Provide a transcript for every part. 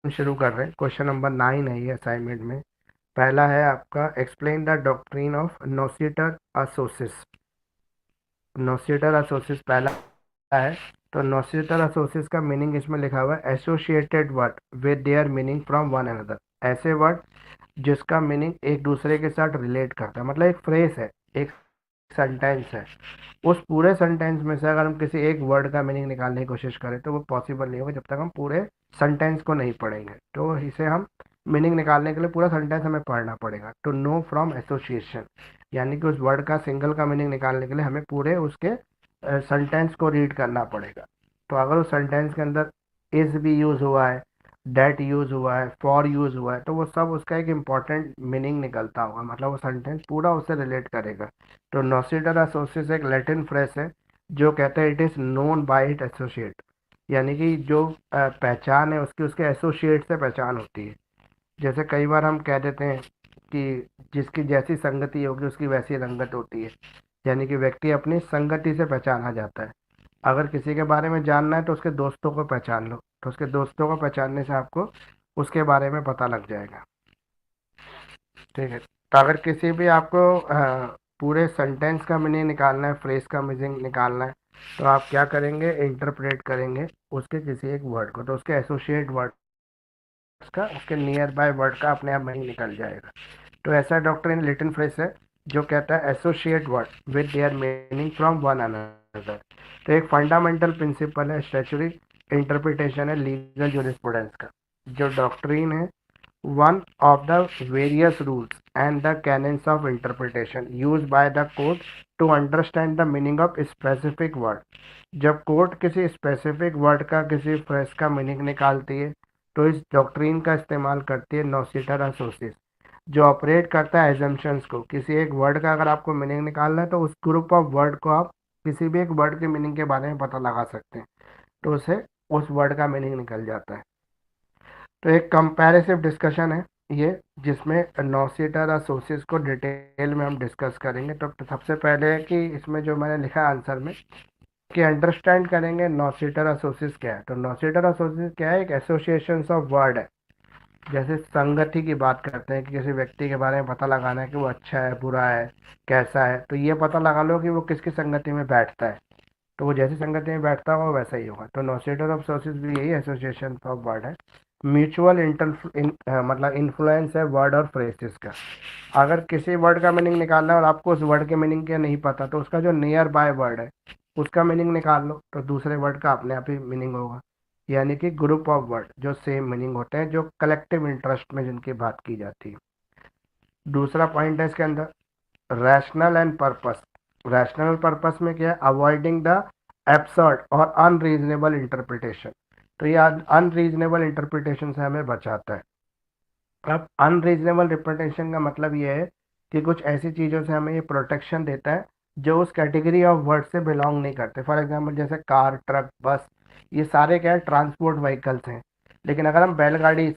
शुरू कर रहे हैं। क्वेश्चन नंबर 9 है ये असाइनमेंट में। पहला है आपका एक्सप्लेन द डॉक्ट्रिन ऑफ नोसिटर असोसिस। नोसिटर असोसिस पहला है। तो नोसिटर असोसिस का मीनिंग इसमें लिखा हुआ है associated word with their meaning from one another. ऐसे वर्ड जिसका मीनिंग एक दूसरे के साथ रिलेट करता है, मतलब एक फ्रेज है, एक सेंटेंस है। उस पूरे सेंटेंस में से अगर हम किसी एक वर्ड का मीनिंग निकालने की कोशिश करें तो वो पॉसिबल नहीं होगा जब तक हम पूरे सेंटेंस को नहीं पढ़ेंगे। तो इसे हम मीनिंग निकालने के लिए पूरा सेंटेंस हमें पढ़ना पड़ेगा। टू नो फ्रॉम एसोसिएशन, यानी कि उस वर्ड का सिंगल का मीनिंग निकालने के लिए हमें पूरे उसके सेंटेंस को रीड करना पड़ेगा। तो अगर उस सेंटेंस के अंदर इज भी यूज हुआ है, डेट यूज हुआ है, फॉर यूज हुआ है, तो वो सब उसका एक इम्पॉर्टेंट मीनिंग निकलता होगा, मतलब वो सेंटेंस पूरा उससे रिलेट करेगा। तो नोसिटर एसोसिएस एक लैटिन फ्रेज है जो कहते हैं it is known by it associate, यानी कि जो पहचान है उसकी उसके एसोसिएट से पहचान होती है। जैसे कई बार हम कह देते हैं कि जिसकी जैसी संगति होगी उसकी वैसी रंगत होती है, यानी कि व्यक्ति अपनी संगति से पहचाना जाता है। अगर किसी के बारे में जानना है तो उसके दोस्तों को पहचान लो, तो उसके दोस्तों को पहचानने से आपको उसके बारे में पता लग जाएगा। ठीक है, तो अगर किसी भी आपको पूरे सेंटेंस का मीनिंग निकालना है, फ्रेज का मीनिंग निकालना है, तो आप क्या करेंगे, इंटरप्रेट करेंगे उसके किसी एक वर्ड को, तो उसके एसोसिएट वर्ड का, उसके नियर बाय वर्ड का अपने आप मीनिंग निकल जाएगा। तो ऐसा डॉक्ट्रिन लिटिल फ्रेज है जो कहता है associate word with their meaning from one another. तो एक फंडामेंटल प्रिंसिपल है, स्टैचुरी इंटरप्रिटेशन है लीगल जूरिस्प्रूडेंस का। जो डॉक्ट्रिन है one of the various rules and the canons of interpretation used by the court to understand the meaning of specific word। जब court किसी specific word का किसी phrase का मीनिंग निकालती है तो इस डॉक्ट्रिन का इस्तेमाल करती है नोसिटर एसोसिएस, जो ऑपरेट करता है एजम्पशंस को। किसी एक वर्ड का अगर आपको मीनिंग निकालना है तो उस ग्रुप ऑफ वर्ड को आप किसी भी एक वर्ड के मीनिंग के बारे में पता लगा सकते हैं, तो उसे उस वर्ड का मीनिंग निकल जाता है। तो एक कंपैरेटिव डिस्कशन है ये, जिसमें नौसीटर और सोर्सेज को डिटेल में हम डिस्कस करेंगे। तो सबसे पहले है कि इसमें जो मैंने लिखा है आंसर में कि अंडरस्टैंड करेंगे नौसीटर और सोर्सेज क्या है। तो नौसीटर और सोर्सेज क्या है, एक एसोसिएशन ऑफ वर्ड है। जैसे संगति की बात करते हैं कि किसी व्यक्ति के बारे में पता लगाना है कि वो अच्छा है, बुरा है, कैसा है, तो ये पता लगा लो कि वो किसकी संगति में बैठता है। तो वो जैसी संगति में बैठता होगा वो वैसा ही होगा। तो नोसिटर ऑफ सोर्सेज भी यही एसोसिएशन ऑफ वर्ड है। म्यूचुअल मतलब इन्फ्लुएंस है वर्ड और फ्रेजेस का। अगर किसी वर्ड का मीनिंग निकालना है और आपको उस वर्ड के मीनिंग के नहीं पता, तो उसका जो नियर बाय वर्ड है उसका मीनिंग निकाल लो, तो दूसरे वर्ड का अपने आप ही मीनिंग होगा। यानी कि ग्रुप ऑफ वर्ड जो सेम मीनिंग होते हैं, जो कलेक्टिव इंटरेस्ट में जिनकी बात की जाती है। दूसरा पॉइंट है इसके अंदर rational and purpose. Rational purpose में क्या है, अवॉइडिंग द एब्सर्ड और अनरीजनेबल इंटरप्रिटेशन। तो ये अनरीजनेबल इंटरप्रिटेशन से हमें बचाता है। अब अनरीजनेबल इंटरप्रिटेशन का मतलब ये है कि कुछ ऐसी चीज़ों से हमें ये प्रोटेक्शन देता है जो उस कैटेगरी ऑफ वर्ड से बिलोंग नहीं करते। फॉर एग्जांपल जैसे कार, ट्रक, बस, ये सारे क्या है, ट्रांसपोर्ट व्हीकल्स हैं। लेकिन अगर हम बैलगाड़ी,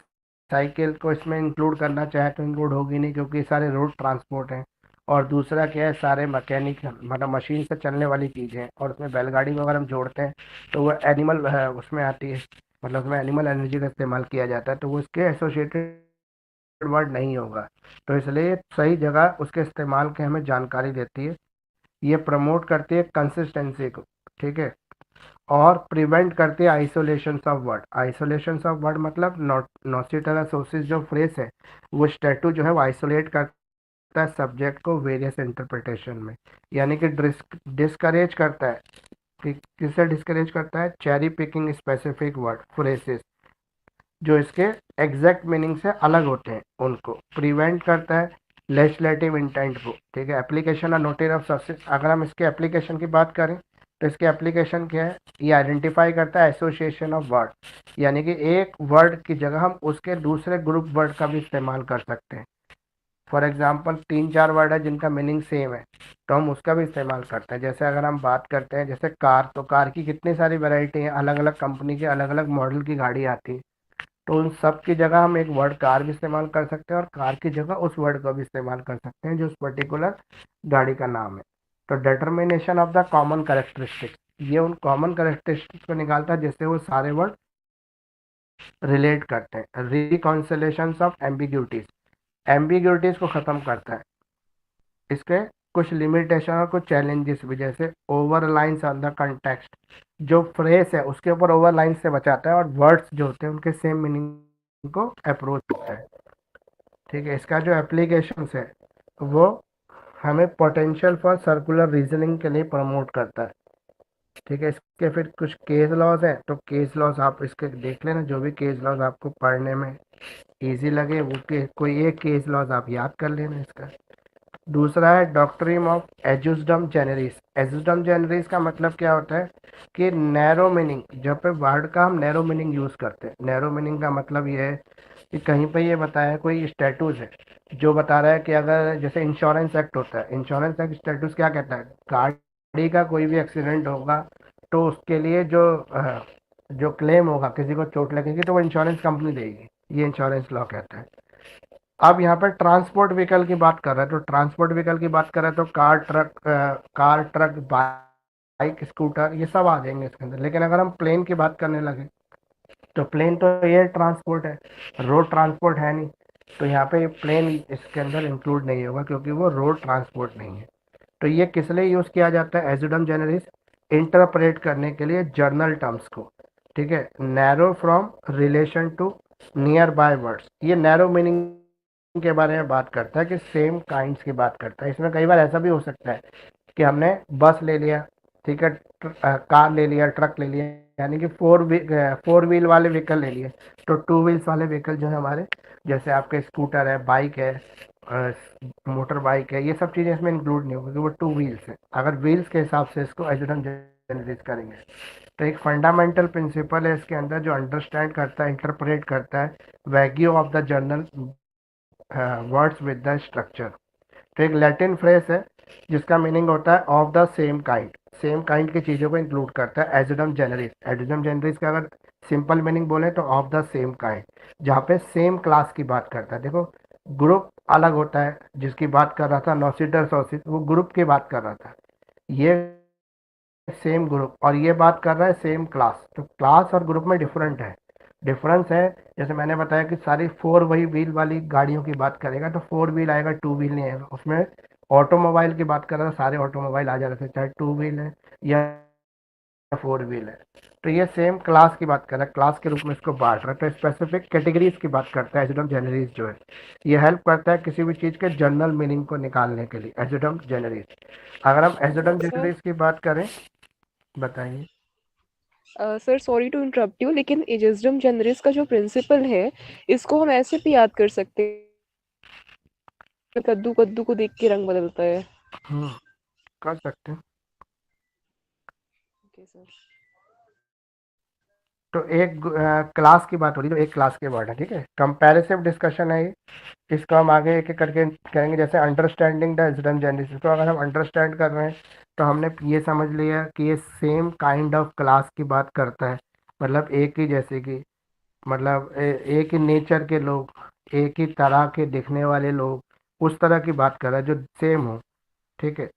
साइकिल को इसमें इंक्लूड करना चाहें तो इंक्लूड होगी नहीं, क्योंकि ये सारे रोड ट्रांसपोर्ट हैं। और दूसरा क्या है, सारे मैकेनिक मतलब मशीन से चलने वाली चीज़ें हैं, और उसमें बैलगाड़ी को अगर हम जोड़ते हैं तो वो एनिमल उसमें आती है, मतलब उसमें एनिमल एनर्जी का इस्तेमाल किया जाता है, तो वो इसके एसोसिएटेड वर्ड नहीं होगा। तो इसलिए सही जगह उसके इस्तेमाल की हमें जानकारी देती है। ये प्रमोट करती है कंसिस्टेंसी को, ठीक है, और प्रिवेंट करती है isolation of word. Isolation of word मतलब नोसिटर सोर्सेज जो फ्रेज है वो स्टैटू जो है वो आइसोलेट करता है सब्जेक्ट को वेरियस इंटरप्रिटेशन में, यानी कि डिस्करेज करता है। किससे डिस्करेज करता है, cherry picking specific word phrases जो इसके एग्जैक्ट मीनिंग से अलग होते हैं उनको। प्रिवेंट करता है लेजिस्लेटिव इंटेंट को, ठीक है। एप्लीकेशन और नोटिस ऑफ सक्सेस, अगर हम इसके एप्लीकेशन की बात करें तो इसके एप्लीकेशन क्या है, ये आइडेंटिफाई करता है एसोसिएशन ऑफ वर्ड, यानी कि एक वर्ड की जगह हम उसके दूसरे ग्रुप वर्ड का भी इस्तेमाल कर सकते हैं। फॉर एग्जाम्पल 3-4 वर्ड है जिनका मीनिंग सेम है, तो हम उसका भी इस्तेमाल करते हैं। जैसे अगर हम बात करते हैं जैसे कार, तो कार की कितनी सारी वैरायटी है, अलग अलग कंपनी के अलग अलग मॉडल की गाड़ी आती है। तो उन सब की जगह हम एक वर्ड कार भी इस्तेमाल कर सकते हैं और कार की जगह उस वर्ड का भी इस्तेमाल कर सकते हैं जो उस पर्टिकुलर गाड़ी का नाम है। तो determination of the common characteristics, ये उन कॉमन करेक्टरिस्टिक्स को निकालता है जिससे वो सारे वर्ड रिलेट करते हैं। रिकॉन्सिलेशंस ऑफ एम्बिग्यूटीज, एम्बिग्यूटीज को ख़त्म करता है। इसके कुछ लिमिटेशन और कुछ चैलेंजेस भी, जैसे over lines on the context, जो फ्रेज है उसके ऊपर ओवर लाइन से बचाता है और वर्ड्स जो होते हैं उनके सेम मीनिंग को अप्रोच करता है। ठीक है, इसका जो एप्लीकेशंस है वो हमें पोटेंशियल फॉर सर्कुलर रीजनिंग के लिए प्रमोट करता है। ठीक है, इसके फिर कुछ केस लॉज हैं, तो केस लॉज आप इसके देख लेना, जो भी केस लॉज आपको पढ़ने में इजी लगे वो कोई एक केस लॉज आप याद कर लेना इसका। दूसरा है डॉक्ट्रिन ऑफ एजुसडम जेनरिस। एजुसडम जेनरिस का मतलब क्या होता है कि नैरो मीनिंग, जब पे वर्ड का हम नैरो मीनिंग यूज़ करते हैं, नैरो मीनिंग का मतलब ये है कि कहीं पे ये बताया कोई स्टेटस है जो बता रहा है कि अगर जैसे इंश्योरेंस एक्ट होता है, इंश्योरेंस एक्ट स्टेटस क्या कहता है, गाड़ी का कोई भी एक्सीडेंट होगा तो उसके लिए जो क्लेम होगा, किसी को चोट लगेगी तो वो इंश्योरेंस कंपनी देगी, ये इंश्योरेंस लॉ कहता है। अब यहाँ पर ट्रांसपोर्ट व्हीकल की बात कर रहे हैं, तो ट्रांसपोर्ट व्हीकल की बात कर रहे हैं तो कार ट्रक बाइक स्कूटर ये सब आ जाएंगे इसके अंदर। लेकिन अगर हम प्लेन की बात करने लगे तो प्लेन तो एयर ट्रांसपोर्ट है, रोड ट्रांसपोर्ट है नहीं, तो यहाँ पे प्लेन इसके अंदर इंक्लूड नहीं होगा क्योंकि वो रोड ट्रांसपोर्ट नहीं है। तो ये किस लिए यूज़ किया जाता है एजुडम जेनरिस, इंटरप्रेट करने के लिए जर्नल टर्म्स को। ठीक है, narrow from relation to nearby words, ये नैरो मीनिंग के बारे में बात करता है कि सेम काइंड्स की बात करता है। इसमें कई बार ऐसा भी हो सकता है कि हमने बस ले लिया, ठीक है, कार ले लिया, ट्रक ले लिया, यानी कि फोर व्हील वाले व्हीकल ले लिए, तो टू व्हील्स वाले व्हीकल जो है हमारे, जैसे आपके स्कूटर है, बाइक है, मोटर बाइक है, ये सब चीज़ें इसमें इंक्लूड नहीं होगी क्योंकि वो टू व्हील्स है। अगर व्हील्स के हिसाब से इसको एजुडम जनरेट करेंगे तो एक फंडामेंटल प्रिंसिपल है इसके अंदर जो अंडरस्टैंड करता है, इंटरप्रेट करता है value of the journal words with the structure. तो एक लैटिन फ्रेज है जिसका मीनिंग होता है of the same kind, same kind की चीज़ों को इंक्लूड करता है एजुडम जेनरिस। एजुडम जेनरिस का अगर सिंपल मीनिंग बोले तो ऑफ द सेम काइंड, जहाँ पे सेम क्लास की बात करता है। देखो, ग्रुप अलग होता है, जिसकी बात कर रहा था नोसिटर सोसिस, वो ग्रुप की बात कर रहा था, ये सेम ग्रुप, और ये बात कर रहा है सेम क्लास, तो क्लास और ग्रुप में डिफरेंस है। जैसे मैंने बताया कि सारी फोर वही व्हील वाली गाड़ियों की बात करेगा तो फोर व्हील आएगा, टू व्हील नहीं आएगा। उसमें ऑटोमोबाइल की बात कर रहा था, सारे ऑटोमोबाइल आ जा रहे थे, चाहे टू व्हील है या फोर व्हील है। तो ये सेम क्लास की बात कर रहा है, क्लास के रूप में इसको बांट रहा है, तो स्पेसिफिक कैटेगरीज की बात करता है एजुडम जेनरिस जो है। ये हेल्प करता है किसी भी चीज़ के जनरल मीनिंग को निकालने के लिए, एजुडम जेनरिस। अगर हम एजुडम सर जेनरिस की बात करें, बताइए। Sir sorry to interrupt you, लेकिन एजेसडम जनरस का जो प्रिंसिपल है इसको हम ऐसे भी याद कर सकते हैं, कद्दू कद्दू को देख के रंग बदलता है। हम्म, कर सकते हैं। Okay sir. तो एक क्लास की बात हो रही, तो एक क्लास के वर्ड है, ठीक है, कंपैरेटिव डिस्कशन है ये। इसको हम आगे एक एक करके करेंगे। जैसे अंडरस्टैंडिंग द एजुडम जेनरिस, को अगर हम अंडरस्टैंड कर रहे हैं तो हमने ये समझ लिया कि ये सेम काइंड ऑफ क्लास की बात करता है, मतलब एक ही जैसे कि, मतलब एक ही नेचर के लोग, एक ही तरह के दिखने वाले लोग, उस तरह की बात कर रहा है जो सेम हो। ठीक है,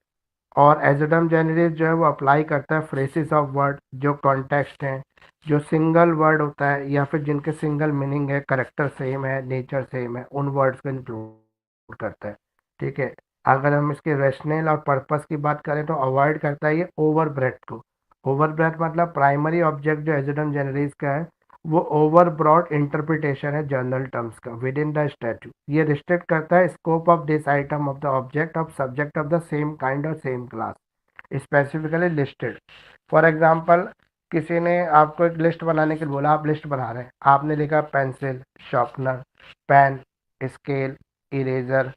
और एजुडम जेनरिस जो है वो अप्लाई करता है फ्रेसेस ऑफ वर्ड जो कॉन्टेक्स्ट हैं, जो सिंगल वर्ड होता है या फिर जिनके सिंगल मीनिंग है, करेक्टर सेम है, नेचर सेम है, उन वर्ड्स को इंक्लूड करता है। ठीक है, अगर हम इसके रैशनल और पर्पस की बात करें तो अवॉइड करता है ये ओवर ब्रेथ को। ओवर ब्रेथ मतलब प्राइमरी ऑब्जेक्ट जो एजुडम जेनरिस का है वो ओवर ब्रॉड इंटरप्रिटेशन है जनरल टर्म्स का विद इन द स्टैट्यू। ये रिस्ट्रिक्ट करता है scope of this item of the object of subject of the same kind और same class specifically listed. For example, किसी ने आपको एक लिस्ट बनाने के लिए बोला, आप लिस्ट बना रहे हैं, आपने लिखा pencil, sharpener, pen, scale, eraser,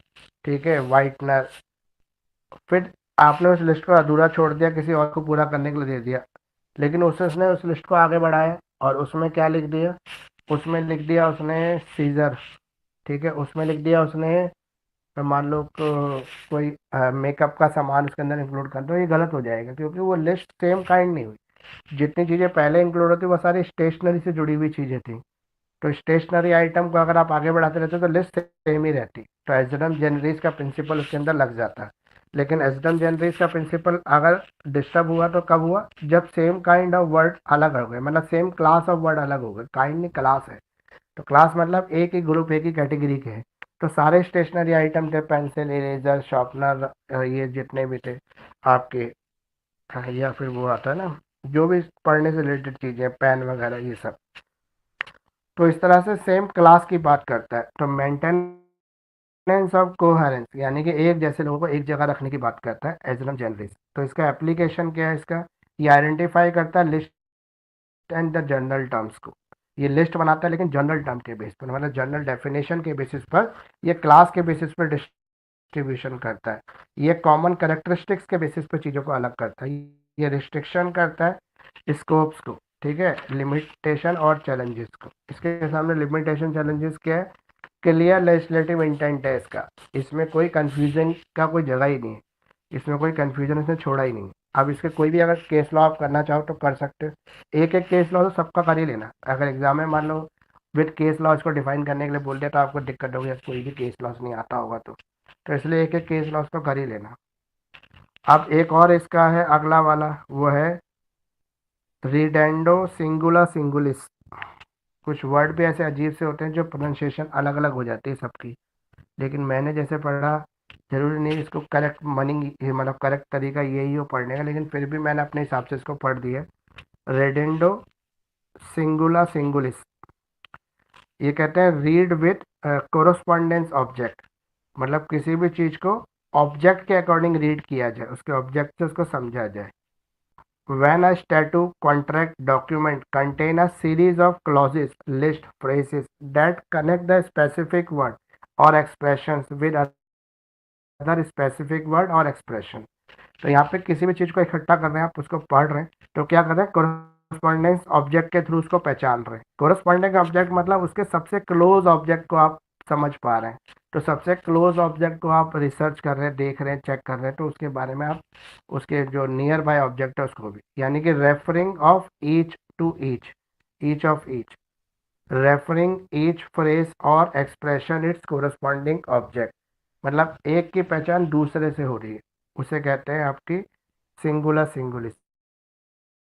ठीक है, वाइटनर, फिर आपने उस लिस्ट को अधूरा छोड़ दिया, किसी और को पूरा करने के लिए दे दिया, लेकिन उसने उस लिस्ट को आगे बढ़ाया और उसमें क्या लिख दिया, उसमें लिख दिया उसने सीजर, ठीक है, उसमें लिख दिया उसने, मान लो कोई मेकअप का सामान उसके अंदर इंक्लूड कर दो, ये गलत हो जाएगा क्योंकि वो लिस्ट सेम काइंड नहीं हुई। जितनी चीज़ें पहले इंक्लूड होती वो सारी स्टेशनरी से जुड़ी हुई चीज़ें थी, तो स्टेशनरी आइटम को अगर आप आगे बढ़ाते रहते तो लिस्ट सेम ही रहती, तो एजडम जेनरिस का प्रिंसिपल उसके अंदर लग जाता है। लेकिन एजडम जनरल का प्रिंसिपल अगर डिस्टर्ब हुआ तो कब हुआ, जब सेम काइंड ऑफ वर्ड अलग हो गए, मतलब सेम क्लास ऑफ वर्ड अलग हो गए, काइंड नहीं क्लास है, तो क्लास मतलब एक ही ग्रुप एक ही कैटेगरी के हैं। तो सारे स्टेशनरी आइटम थे, पेंसिल इरेजर शार्पनर, ये जितने भी थे आपके, या फिर वो आता है ना जो भी पढ़ने से रिलेटेड चीज़ें, पेन वगैरह ये सब, तो इस तरह से सेम क्लास की बात करता है। तो मेंटेनेंस ऑफ कोहेरेंस यानी कि एक जैसे लोगों को एक जगह रखने की बात करता है एजरम जनरलिस। तो इसका एप्लीकेशन क्या है, इसका ये आइडेंटिफाई करता है list and the general terms को। ये लिस्ट बनाता है लेकिन जनरल टर्म के बेस पर, मतलब जनरल डेफिनेशन के बेसिस पर, ये क्लास के बेसिस पर डिस्ट्रीब्यूशन करता है, ये कॉमन कैरेक्टरिस्टिक्स के बेसिस पर चीज़ों को अलग करता है, ये रिस्ट्रिक्शन करता है स्कोप्स को, ठीक है, लिमिटेशन और चैलेंजेस को। इसके सामने लिमिटेशन चैलेंजेस क्या है, क्लियर लेजिस्लेटिव इंटेंट है इसका, इसमें कोई कंफ्यूजन का कोई जगह ही नहीं है, इसमें कोई कंफ्यूजन इसने छोड़ा ही नहीं है। अब इसके कोई भी अगर केस लॉ आप करना चाहो तो कर सकते हो, एक एक केस लॉ तो सबका कर ही लेना। अगर एग्जाम में मान लो विद केस लॉ इसको डिफाइन करने के लिए बोल दिया तो आपको दिक्कत होगी, कोई भी केस लॉस नहीं आता होगा तो इसलिए एक एक केस लॉस तो कर ही लेना। अब एक और इसका है अगला वाला, वो है रिडेंडो सिंगुला सिंगुलिस। कुछ वर्ड भी ऐसे अजीब से होते हैं जो प्रोनाउंसिएशन अलग अलग हो जाती है सबकी, लेकिन मैंने जैसे पढ़ा, जरूरी नहीं इसको करेक्ट मीनिंग, मतलब करेक्ट तरीका यही हो पढ़ने का, लेकिन फिर भी मैंने अपने हिसाब से इसको पढ़ दिया। रेडेंडो सिंगुला सिंगुलिस, ये कहते हैं रीड विथ कोरोस्पॉन्डेंस ऑब्जेक्ट, मतलब किसी भी चीज़ को ऑब्जेक्ट के अकॉर्डिंग रीड किया जाए, उसके ऑब्जेक्ट से उसको समझा जाए। When a statute contract document contain a series of clauses, list, phrases that connect the specific word or expressions with other specific word or expression। तो यहाँ पे किसी भी चीज़ को इकट्ठा कर रहे हैं, आप उसको पढ़ रहे हैं तो क्या कर रहे हैं, कोरस्पॉन्डेंस ऑब्जेक्ट के थ्रू उसको पहचान रहे हैं। कोरस्पॉन्डिंग ऑब्जेक्ट मतलब उसके सबसे क्लोज ऑब्जेक्ट को आप समझ पा रहे हैं, तो सबसे क्लोज ऑब्जेक्ट को आप रिसर्च कर रहे हैं, देख रहे हैं, चेक कर रहे हैं, तो उसके बारे में आप उसके जो नियर बाय ऑब्जेक्ट है उसको भी, यानी कि referring of each to each of each, referring each phrase और एक्सप्रेशन इट्स कोरस्पॉन्डिंग ऑब्जेक्ट, मतलब एक की पहचान दूसरे से हो रही है, उसे कहते हैं आपकी सिंगुलर सिंगुलिस,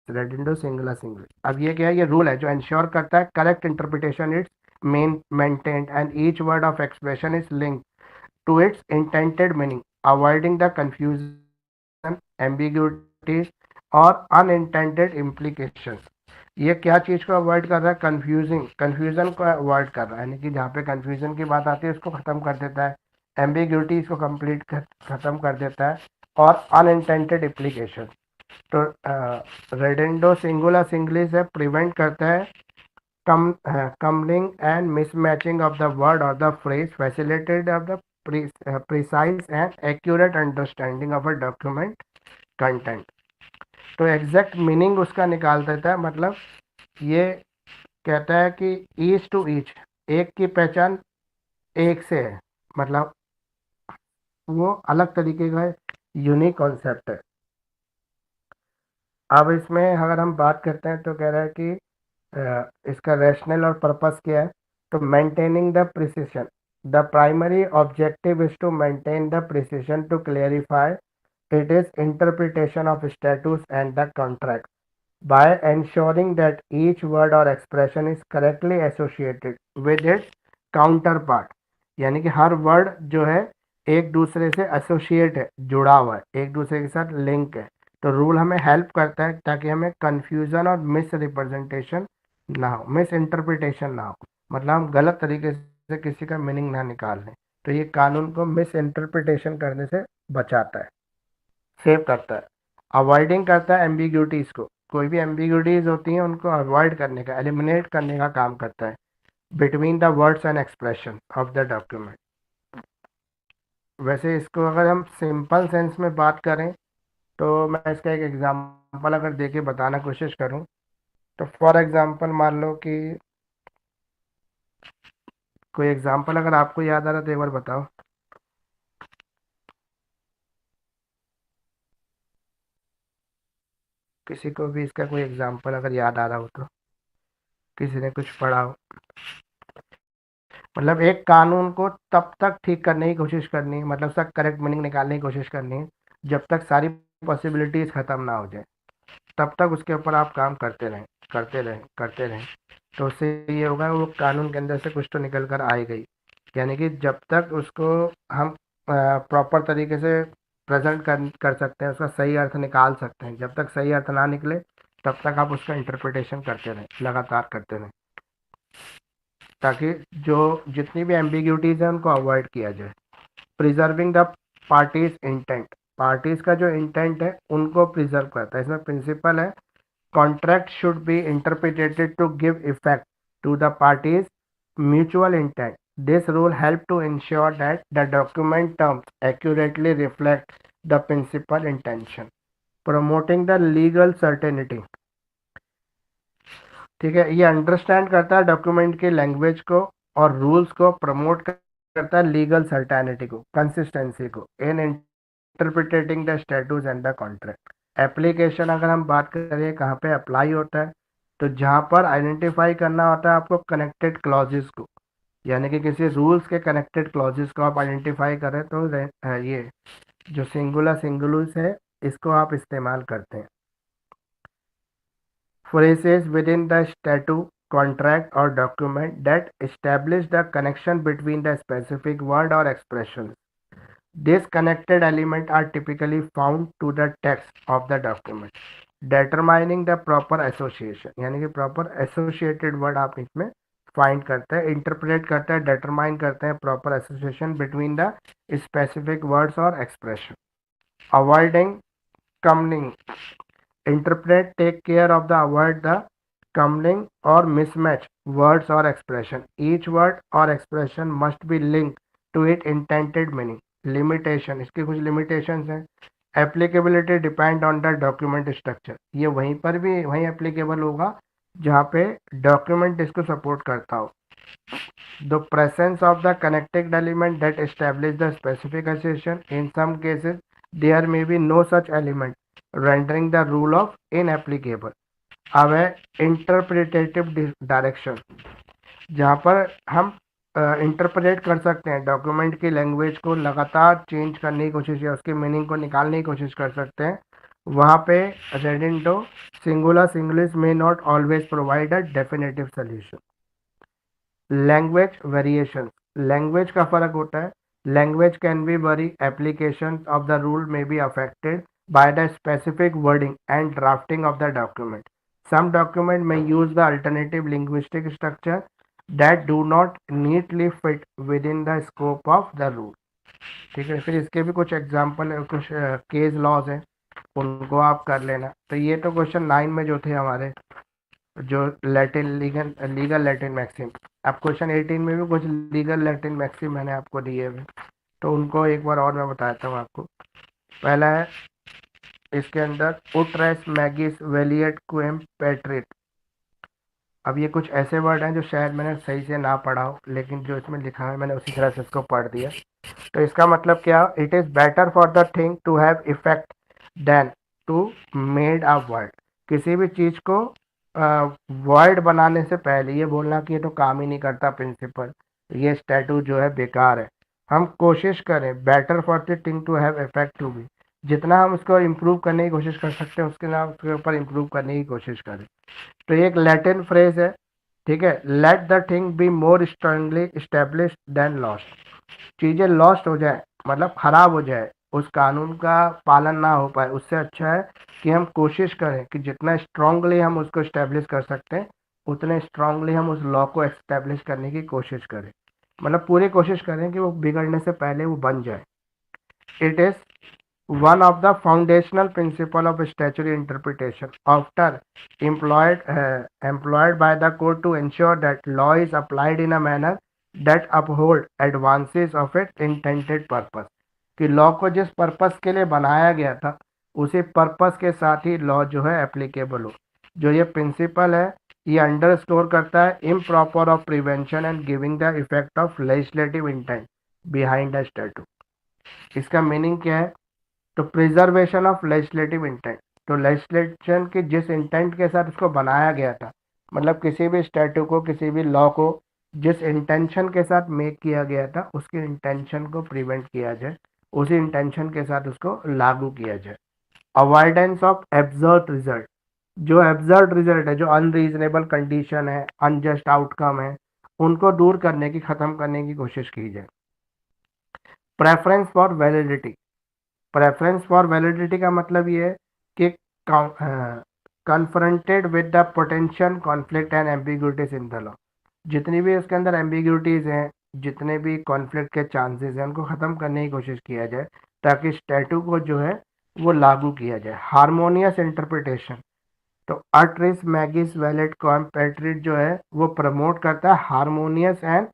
रेडिंडो सिंगुलर सिंगुलिस। अब ये क्या है, ये रूल है जो इंश्योर करता है correct interpretation it's main maintained and each word of expression is linked to its intended meaning, avoiding the confusion, ambiguities और अनइंटेंडेड इम्प्लीकेशंस। ये क्या चीज़ को अवॉइड कर रहा है, कन्फ्यूजन को अवॉइड कर रहा है, यानी कि जहाँ पे कन्फ्यूजन की बात आती है उसको ख़त्म कर देता है, एम्बिग्यूटी इसको कंप्लीट ख़त्म कर देता है, और अनइंटेंडेड इम्प्लीकेशन। तो रेडेंडो सिंगुलर सिंगलिस है, प्रिवेंट करता है commingling and mismatching of the word और the phrase, facilitated of the precise and accurate understanding of a document content। तो एग्जैक्ट मीनिंग उसका निकाल देता है, मतलब ये कहता है कि ईच टू ईच, एक की पहचान एक से है, मतलब वो अलग तरीके का यूनिक कॉन्सेप्ट है। अब इसमें अगर हम बात करते हैं तो कह रहा है कि इसका रैशनल और पर्पस क्या है, तो maintaining the precision, the primary objective is to maintain the precision to clarify it is interpretation of status and the contract by ensuring that each word or expression is correctly associated with its counterpart। यानी कि हर word जो है एक दूसरे से associate है, जुड़ा हुआ है, एक दूसरे के साथ लिंक है। तो रूल हमें हेल्प करता है ताकि हमें कंफ्यूजन और मिस रिप्रेजेंटेशन ना हो, मिस इंटरप्रिटेशन ना हो, मतलब हम गलत तरीके से किसी का मीनिंग ना निकाल लें। तो ये कानून को मिस इंटरप्रिटेशन करने से बचाता है, सेव करता है, अवॉइडिंग करता है एम्बिग्यूटीज को, कोई भी एम्बिग्यूटीज होती हैं उनको अवॉइड करने का, एलिमिनेट करने का काम करता है between the words and expression of the document. वैसे इसको अगर हम सिंपल सेंस में बात करें तो मैं इसका एक एग्जांपल अगर देके बताना कोशिश करूं, तो फॉर एग्जांपल मान लो कि कोई एग्जांपल अगर आपको याद आ रहा तो एक बार बताओ। किसी को भी इसका कोई एग्जांपल अगर याद आ रहा हो तो, किसी ने कुछ पढ़ा हो, मतलब एक कानून को तब तक ठीक करने की कोशिश करनी है, मतलब उसका करेक्ट मीनिंग निकालने की कोशिश करनी है जब तक सारी पॉसिबिलिटीज खत्म ना हो जाए तब तक उसके ऊपर आप काम करते रहें, करते रहें, करते रहें। तो उससे ये होगा वो कानून के अंदर से कुछ तो निकल कर आएगा ही। यानी कि जब तक उसको हम प्रॉपर तरीके से प्रेजेंट कर सकते हैं, उसका सही अर्थ निकाल सकते हैं, जब तक सही अर्थ ना निकले तब तक आप उसका इंटरप्रिटेशन करते रहें, लगातार करते रहें, ताकि जो जितनी भी एम्बिग्यूटीज है उनको अवॉइड किया जाए। Preserving the parties intent, parties का जो इंटेंट है उनको प्रिजर्व करता है। इसमें प्रिंसिपल है contract should be interpreted to give effect to the parties' mutual intent. This rule helps to ensure that the document terms accurately reflect the principal intention, promoting the legal certainty. ठीक है, ये understand करता है document की language को और rules को, promote करता है लीगल सर्टेनिटी को, कंसिस्टेंसी को in interpreting the statutes and the contract. Application अगर हम बात करें कहाँ पे अप्लाई होता है, तो जहाँ पर आइडेंटिफाई करना होता है आपको कनेक्टेड क्लॉजेस को, यानी कि किसी रूल्स के कनेक्टेड क्लॉजेस को आप आइडेंटिफाई करें तो ये जो सिंगुलर सिंगुलस है इसको आप इस्तेमाल करते हैं। Phrases within the statute, contract, or document that establish the connection between the specific word or expressions. These connected elements are typically found to the text of the document, determining the proper association. यानी कि proper associated word आप इसमें find करते हैं, interpret करते हैं, determine करते हैं proper association between the specific words or expression. Avoiding commingling, interpret, take care of the avoid the commingling or mismatch words or expression. Each word or expression must be linked to its intended meaning. Limitation, इसकी कुछ limitations हैं। Applicability depend on the document structure, ये वहीं पर भी वहीं applicable होगा जहाँ पे document इसको support करता हो। The presence of the connecting element that establish the specific association. In some cases, there may be no such element, rendering the rule of inapplicable. अब है इंटरप्रिटेटिव डायरेक्शन, जहाँ पर हम इंटरप्रेट कर सकते हैं डॉक्यूमेंट की लैंग्वेज को, लगातार चेंज करने की कोशिश या उसके मीनिंग को निकालने की कोशिश कर सकते हैं। वहाँ पे रेडिंडो सिंगुलर सिंगुलस में not always provide a definitive solution. Language variation, language का फर्क होता है। Language can be vary, application of the rule may be affected by the specific wording and drafting of the document. Some document may use the alternative linguistic structure that do not neatly fit within the scope of the rule. ठीक है, फिर इसके भी कुछ example है, कुछ case laws हैं, उनको आप कर लेना। तो ये तो क्वेश्चन 9 में जो थे हमारे, जो लैटिन लीगल लैटिन मैक्सिम। अब क्वेश्चन 18 में भी कुछ लीगल लैटिन मैक्सिम मैंने आपको दिए हुए, तो उनको एक बार और मैं बताता हूँ आपको। पहला है इसके अंदर उट्रेस मैगिस वेलियट क्वेम पेट्रिट। अब ये कुछ ऐसे वर्ड हैं जो शायद मैंने सही से ना पढ़ा हो, लेकिन जो इसमें लिखा है मैंने उसी तरह से इसको पढ़ दिया। तो इसका मतलब क्या, it is better for the thing to have effect than to made a word. किसी भी चीज़ को वर्ड बनाने से पहले ये बोलना कि ये तो काम ही नहीं करता प्रिंसिपल, ये स्टैटू जो है बेकार है। हम कोशिश करें better for the thing to have effect to be, जितना हम उसको इम्प्रूव करने की कोशिश कर सकते हैं उसके नाम उसके ऊपर इम्प्रूव करने की कोशिश करें। तो ये एक लैटिन फ्रेज है, ठीक है। Let the thing be more strongly establish than lost. चीज़ें लॉस्ट हो जाए मतलब खराब हो जाए, उस कानून का पालन ना हो पाए, उससे अच्छा है कि हम कोशिश करें कि जितना स्ट्रांगली हम उसको इस्टेब्लिश कर सकते हैं उतने स्ट्रांगली हम उस लॉ को इस्टेब्लिश करने की कोशिश करें, मतलब पूरी कोशिश करें कि वो बिगड़ने से पहले वो बन जाए। It is one of the foundational principle of statutory interpretation, often employed by the court to ensure that law is applied in a manner that uphold advances of its intended purpose। कि law को जिस purpose के लिए बनाया गया था उसी purpose के साथ ही लॉ जो है एप्लीकेबल हो। जो ये प्रिंसिपल है ये अंडरस्कोर करता है improper of prevention and giving the effect of legislative intent behind the statute. इसका मीनिंग क्या है, तो प्रिजर्वेशन ऑफ लेजिस्लेटिव इंटेंट, तो लेजिस्लेशन के जिस इंटेंट के साथ इसको बनाया गया था, मतलब किसी भी स्टैट्यू को किसी भी लॉ को जिस इंटेंशन के साथ मेक किया गया था उसके इंटेंशन को प्रिवेंट किया जाए, उसी इंटेंशन के साथ उसको लागू किया जाए। अवॉइडेंस ऑफ एब्सर्ड रिजल्ट, जो एब्सर्ड रिजल्ट है, जो अनरीजनेबल कंडीशन है, अनजस्ट आउटकम है, उनको दूर करने की, खत्म करने की कोशिश की जाए। Preference for validity, preference for validity का मतलब ये है कि confronted with the potential conflict and ambiguities in the law, जितनी भी उसके अंदर एम्बिग्यूटीज हैं, जितने भी कॉन्फ्लिक्ट के चांसेस हैं, उनको ख़त्म करने की कोशिश किया जाए ताकि स्टैटू को जो है वो लागू किया जाए। हारमोनियस इंटरप्रिटेशन, तो अट्रिस मैगिस वैलेट कॉम्पेट्रिट जो है वो प्रमोट करता है harmonious and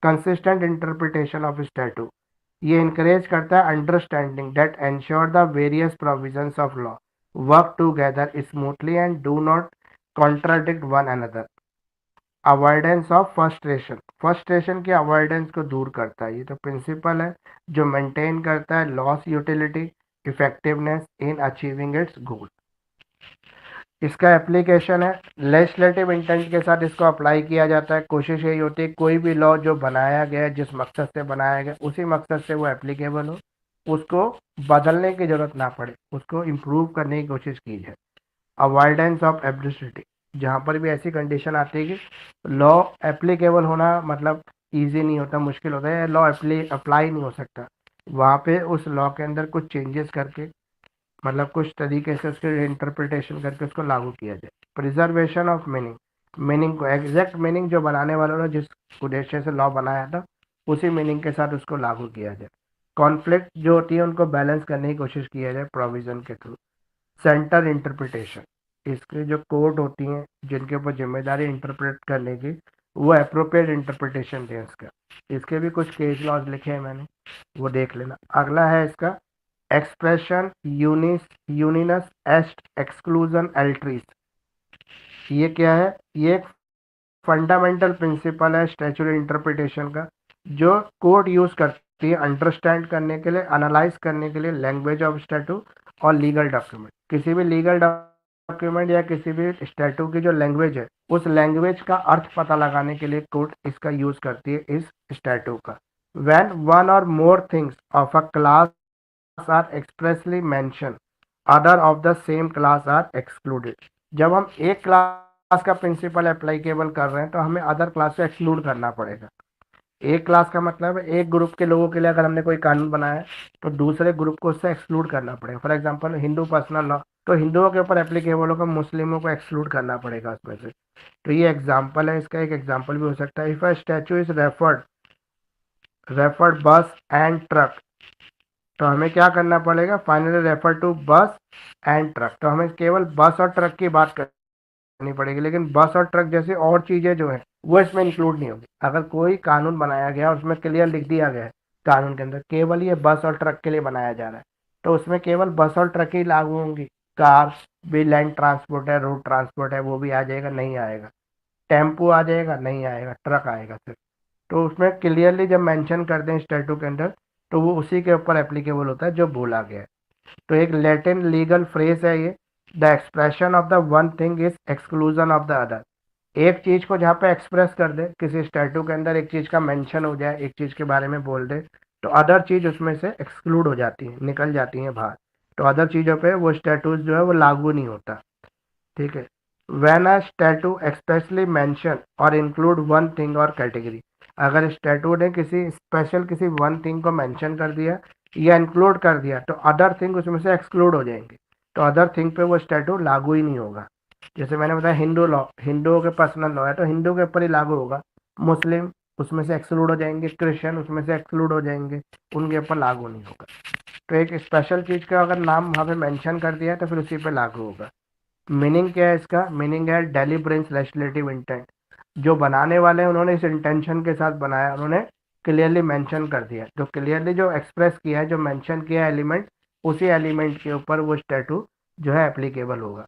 consistent interpretation of statue. ये इनकरेज करता है understanding that ensure the various provisions of law work together smoothly and do not contradict one another. Avoidance of frustration, frustration की अवॉइडेंस को दूर करता है। ये तो प्रिंसिपल है जो मेंटेन करता है law's utility effectiveness in achieving its goal. इसका एप्लीकेशन है लेजिस्लेटिव इंटेंट के साथ इसको अप्लाई किया जाता है। कोशिश यही होती है कोई भी लॉ जो बनाया गया है, जिस मकसद से बनाया गया, उसी मकसद से वो एप्लीकेबल हो, उसको बदलने की जरूरत ना पड़े, उसको इम्प्रूव करने की कोशिश की जाए। अवॉइडेंस ऑफ एब्सर्डिटी, जहाँ पर भी ऐसी कंडीशन आती है कि लॉ एप्लीकेबल होना मतलब ईजी नहीं होता, मुश्किल होता है, लॉ अप्लाई नहीं हो सकता, वहाँ पे उस लॉ के अंदर कुछ चेंजेस करके, मतलब कुछ तरीके से उसके इंटरप्रिटेशन करके उसको लागू किया जाए। प्रिजर्वेशन ऑफ मीनिंग, मीनिंग को एग्जैक्ट मीनिंग जो बनाने वालों ने जिस उद्देश्य से लॉ बनाया था उसी मीनिंग के साथ उसको लागू किया जाए। कॉन्फ्लिक्ट जो होती है उनको बैलेंस करने की कोशिश किया जाए प्रोविजन के थ्रू। सेंटर इंटरप्रिटेशन, इसकी जो कोर्ट होती हैं जिनके ऊपर जिम्मेदारी इंटरप्रेट करने की, वो अप्रोप्रिएट इंटरप्रिटेशन दें इसका। इसके भी कुछ केस लॉज लिखे हैं मैंने, वो देख लेना। अगला है इसका एक्सप्रेशन यूनिनस एस्ट एक्सक्लूजन एल्ट्रीज। ये क्या है? ये एक फंडामेंटल प्रिंसिपल है स्टैट्यूटरी इंटरप्रिटेशन का, जो कोर्ट यूज करती है अंडरस्टैंड करने के लिए, एनालाइज करने के लिए लैंग्वेज ऑफ स्टैटू और लीगल डॉक्यूमेंट। किसी भी लीगल डॉक्यूमेंट या किसी भी स्टैटू की जो लैंग्वेज है, उस लैंग्वेज का अर्थ पता लगाने के लिए कोर्ट इसका यूज करती है इस स्टैटू का। व्हेन वन और more things of a class are expressly mentioned, other of the same class are excluded। जब हम एक क्लास का प्रिंसिपल अप्लीकेबल कर रहे हैं तो हमें अदर क्लास से एक्सक्लूड करना पड़ेगा। एक क्लास का मतलब है एक ग्रुप के लोगों के लिए अगर हमने कोई कानून बनाया है तो दूसरे ग्रुप को उससे एक्सक्लूड करना पड़ेगा। For example Hindu personal law, तो हिंदुओं के ऊपर एप्लीकेबल होगा, मुस्लिमों को एक्सक्लूड करना पड़ेगा उसमें से। तो ये एग्जाम्पल है, इसका एक एग्जाम्पल भी हो सकता है। If a statue is referred बस एंड ट्रक, तो हमें क्या करना पड़ेगा? फाइनली रेफर टू बस एंड ट्रक, तो हमें केवल बस और ट्रक की बात करनी पड़ेगी, लेकिन बस और ट्रक जैसी और चीज़ें जो है वो इसमें इंक्लूड नहीं होगी। अगर कोई कानून बनाया गया उसमें क्लियर लिख दिया गया है कानून के अंदर केवल ये बस और ट्रक के लिए बनाया जा रहा है, तो उसमें केवल बस और ट्रक ही लागू होंगी। कार भी, लैंड ट्रांसपोर्ट है, रोड ट्रांसपोर्ट है, वो भी आ जाएगा? नहीं आएगा। टेम्पू आ जाएगा? नहीं आएगा, ट्रक आएगा सिर्फ। तो उसमें क्लियरली जब मेंशन कर दें स्टैट्यू के अंदर तो वो उसी के ऊपर एप्लीकेबल होता है जो बोला गया है। तो एक लैटिन लीगल फ्रेज है ये, the expression of the one thing is exclusion of the other. एक चीज को जहाँ पे एक्सप्रेस कर दे, किसी स्टैट्यू के अंदर एक चीज का मेंशन हो जाए, एक चीज के बारे में बोल दे, तो अदर चीज उसमें से एक्सक्लूड हो जाती है, निकल जाती है बाहर। तो अदर चीजों पे वो स्टैट्यूज जो है वो लागू नहीं होता। ठीक है। When a statue expressly mention और इंक्लूड वन थिंग और कैटेगरी, अगर स्टैटू ने किसी स्पेशल किसी वन थिंग को मेंशन कर दिया या इंक्लूड कर दिया तो अदर थिंग उसमें से एक्सक्लूड हो जाएंगे, तो अदर थिंग पे वो स्टैटू लागू ही नहीं होगा। जैसे मैंने बताया हिंदू लॉ, हिंदुओं के पर्सनल लॉ है तो हिंदू के ऊपर ही लागू होगा। मुस्लिम उसमें से एक्सक्लूड हो जाएंगे, क्रिश्चियन उसमें से एक्सक्लूड हो जाएंगे, उनके ऊपर लागू नहीं होगा। तो एक स्पेशल चीज का अगर नाम वहाँ पे मेंशन कर दिया तो फिर उसी पे लागू होगा। मीनिंग क्या है इसका? मीनिंग है डेलिब्रेंस लेजिस्लेटिव इंटेंट। जो बनाने वाले हैं उन्होंने इस इंटेंशन के साथ बनाया, उन्होंने क्लियरली मेंशन कर दिया, तो क्लियरली जो एक्सप्रेस किया है, जो मेंशन किया है एलिमेंट, उसी एलिमेंट के ऊपर वो स्टैटू जो है एप्लीकेबल होगा।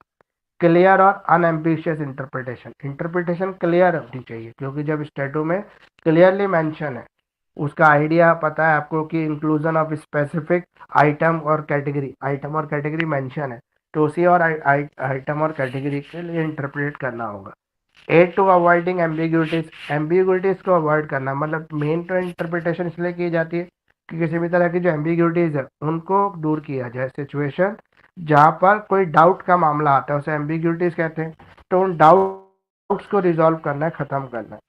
क्लियर और अनएम्बिशियस इंटरप्रिटेशन, इंटरप्रिटेशन क्लियर होनी चाहिए क्योंकि जब स्टैटू में क्लियरली मेंशन है, उसका आइडिया पता है आपको कि इंक्लूजन ऑफ स्पेसिफिक आइटम और कैटेगरी, आइटम और कैटेगरी मेंशन है, तो उसी और आइटम और कैटेगरी के लिए इंटरप्रेट करना होगा। Add to avoiding ambiguities, ambiguities को अवॉइड करना, मतलब मेन तो इंटरप्रिटेशन इसलिए की जाती है कि किसी भी तरह की जो एम्बिग्यूटीज है उनको दूर किया जाए। सिचुएशन जहाँ पर कोई डाउट का मामला आता है उसे एम्बिग्यूटीज कहते हैं। तो उन डाउट्स को रिजॉल्व करना है, खत्म करना है।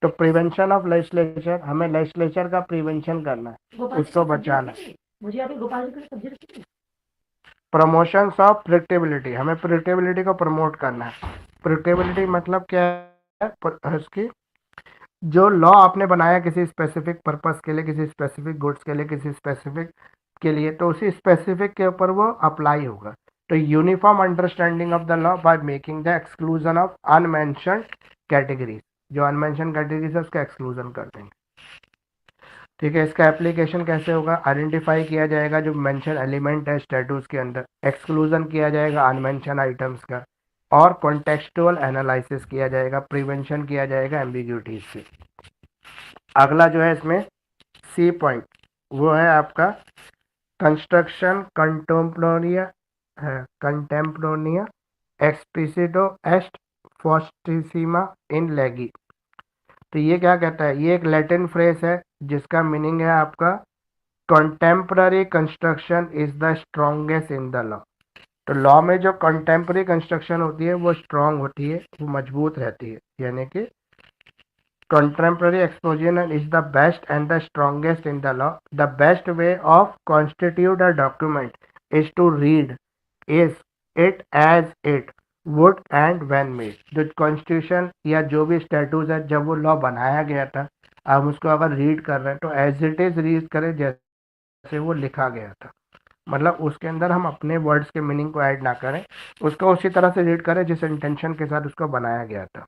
तो प्रिवेंशन ऑफ लेजिस्लेचर, हमें लेजिस्लेचर का प्रिवेंशन करना है, उसको बचाना है। मुझे अभी गोपाल जी सब्जी रखी। प्रमोशन ऑफ प्रिडिक्टेबिलिटी, हमें प्रिडिक्टेबिलिटी को प्रमोट करना है। प्रिडिक्टेबिलिटी मतलब क्या है इसकी, जो लॉ आपने बनाया किसी स्पेसिफिक पर्पस के लिए, किसी स्पेसिफिक गुड्स के लिए, किसी स्पेसिफिक के लिए, तो उसी स्पेसिफिक के ऊपर वो अप्लाई होगा। तो uniform understanding of the law by making the exclusion of unmentioned categories, जो अनमेंशन कैटेगरीज है उसका एक्सक्लूजन कर देंगे। ठीक है, इसका एप्लीकेशन कैसे होगा, आइडेंटिफाई किया जाएगा जो मेंशन एलिमेंट है स्टेटस के अंदर, एक्सक्लूजन किया जाएगा अनमेंशन आइटम्स का, और कॉन्टेक्सुअल एनालिसिस किया जाएगा, प्रिवेंशन किया जाएगा एम्बिग्यूटीज से। अगला जो है इसमें सी पॉइंट, वो है आपका कंस्ट्रक्शन कंटेम्पोरानिया है, कंटेम्पोरानिया एक्सप्लिसिटो एस्ट फॉस्टिसिमा इन लेगी। तो ये क्या कहता है, ये एक लैटिन फ्रेज है जिसका मीनिंग है आपका contemporary construction is the strongest in the law. तो लॉ में जो कंटेम्पररी कंस्ट्रक्शन होती है वो स्ट्रांग होती है, वो मजबूत रहती है, यानी कि contemporary exposition is the best and the strongest in the law. The best way of constitute a document is to read is it as it would and when made। जो कॉन्स्टिट्यूशन या जो भी स्टेटूज है जब वो लॉ बनाया गया था, हम उसको अगर रीड कर रहे हैं तो एज इट इज रीड करें जैसे वो लिखा गया था। मतलब उसके अंदर हम अपने वर्ड्स के मीनिंग को ऐड ना करें, उसको उसी तरह से रीड करें जिस इंटेंशन के साथ उसको बनाया गया था।